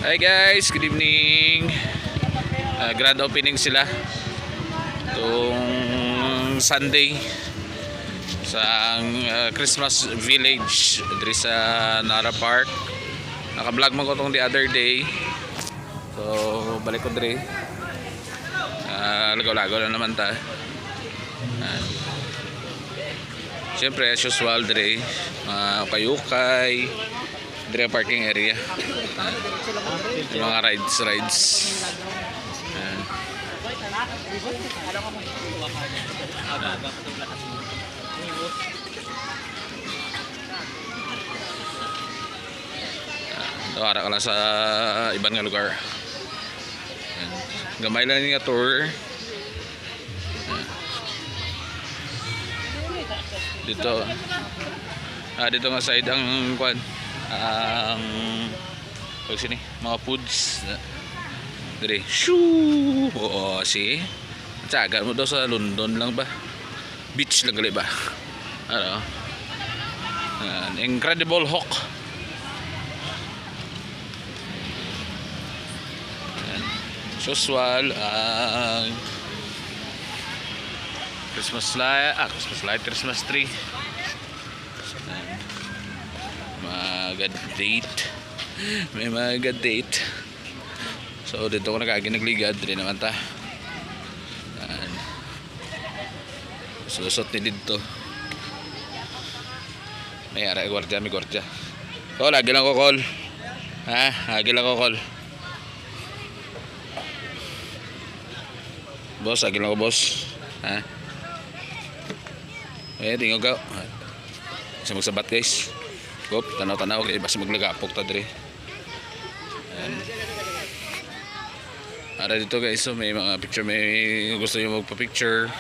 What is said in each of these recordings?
Hi guys, good evening. Grand opening sila itong Sunday sa Christmas Village diri sa Nara Park. Naka-vlog man ko itong the other day. So balik ko diri. Lagaw-lagaw na naman ta. Siyempre as usual diri ukay-ukay diri parking area. Yung mga rides. Tawara ka lang sa ibang nga lugar. Gamay lang nga tour. Dito nga side ang kwan sini mga foods dire. Shoo! Oo, see? Tsaga mo daw sa London lang ba? Beach lang gali ba? Ano? Incredible Hulk. Usual Christmas light, Christmas tree. May mga date. So dito ko nagligad din naman ta. Susot ni dito. May gwardiya. Call, lagi lang ko call. Lagi lang ko call. Boss, lagi lang ko boss. Tingog ka. Isa magsabat guys. Gop, tanaw-tanaw kay basta maglagapok ta dire. Ara dito guys, so may mga picture, may gusto niyo magpa-picture.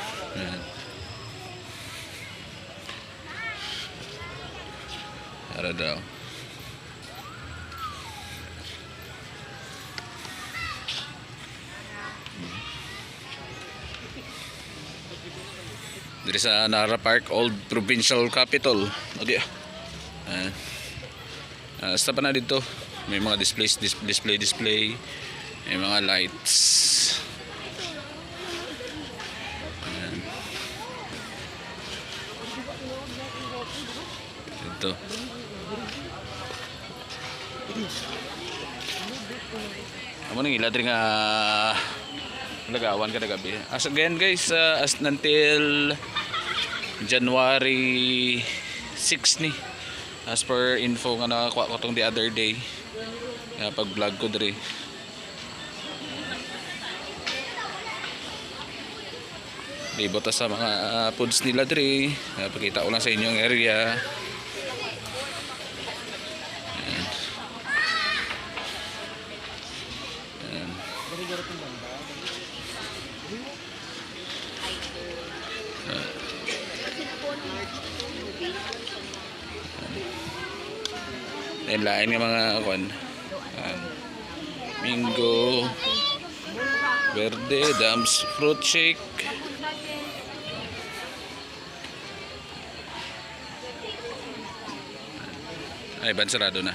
Ara daw. Diri sa Nara Park, Old Provincial Capital. Okay. Basta pa na dito may mga display, may mga lights. Dito amo nang iladri nga lagawan kada gabi. As again guys, as until January 6 ni, as per info nga nakakuha ko tong the other day pag vlog ko diri. Libot sa mga foods nila diri. Pakita ko lang sa inyo ang area. Lain nga mga kon. Mingo, Verde, Dams fruit shake. Ay, bansarado na.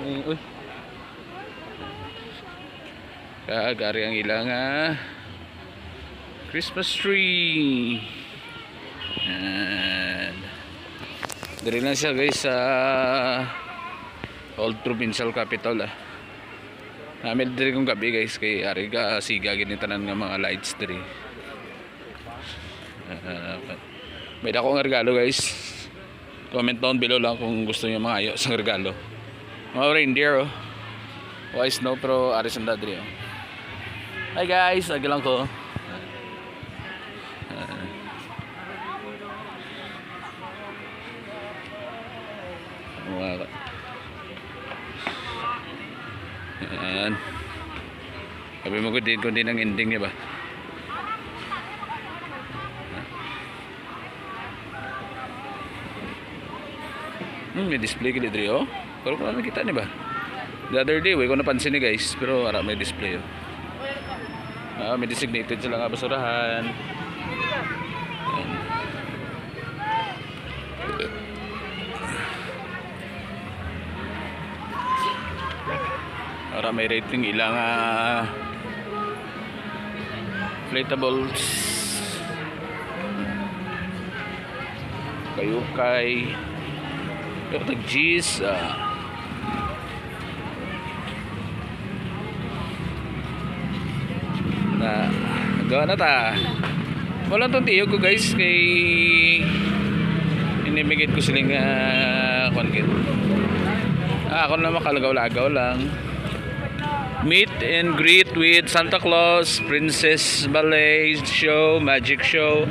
Uy. Kagari ang ilang Christmas tree. Dari lang siya guys sa Old Provincial Capital. Namin diri kong gabi guys kay ari ka siga ginitanan nga mga lights diri. May dako nga regalo guys. Comment down below lang kung gusto niyo mga ayo sa regalo. Mga reindeer Wise no pero ari sa diri. Hi guys, agi lang ko. Sabi mo kundi ng ending niya ba? May display ka dito oh. Pero kung nakita niya ba? The other day, ko napansin ni guys, pero ara may display oh. May designated sila nga basurahan. Para may rating ilang inflatables kayo kay pero tag-G's na gawa na ta walang tong tiyo ko guys kay inimigit ko siling konkit ako na makalagaw-lagaw lang meet and greet with Santa Claus, Princess Ballet Show, Magic Show,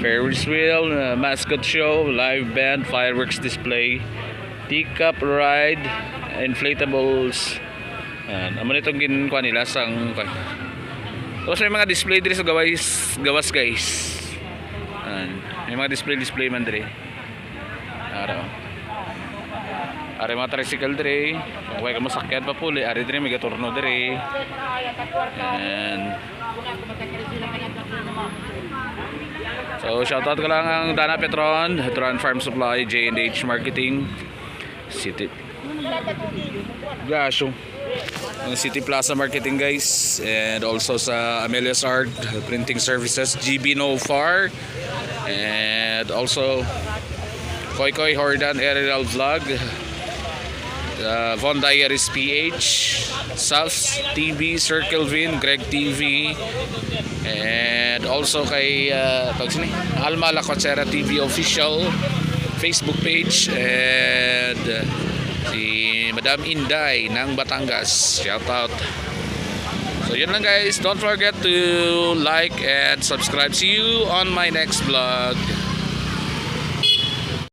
Ferris Wheel, Mascot Show, Live Band, Fireworks Display, Teacup Ride, Inflatables. Amo nitong ginkuha nila sang tapos may mga display diri sa gawas guys. May mga display man diri. Ari mga tricycle diri, kung ka masakyan pa puli, ari diri may gaturno diri. And so shoutout ko lang ang Dana Petron, Farm Supply, J&H Marketing, City Gasyo, City Plaza Marketing guys, and also sa Amelia's Art Printing Services, GB No Far, and also Koy Koy Hordan Aerial Vlog, Von Diaries PH, South TV, Circle Vin, Greg TV, and also kay Alma La Cochera TV Official Facebook page, and si Madam Inday ng Batangas, shout out. So yun lang guys, don't forget to like and subscribe. See you on my next vlog.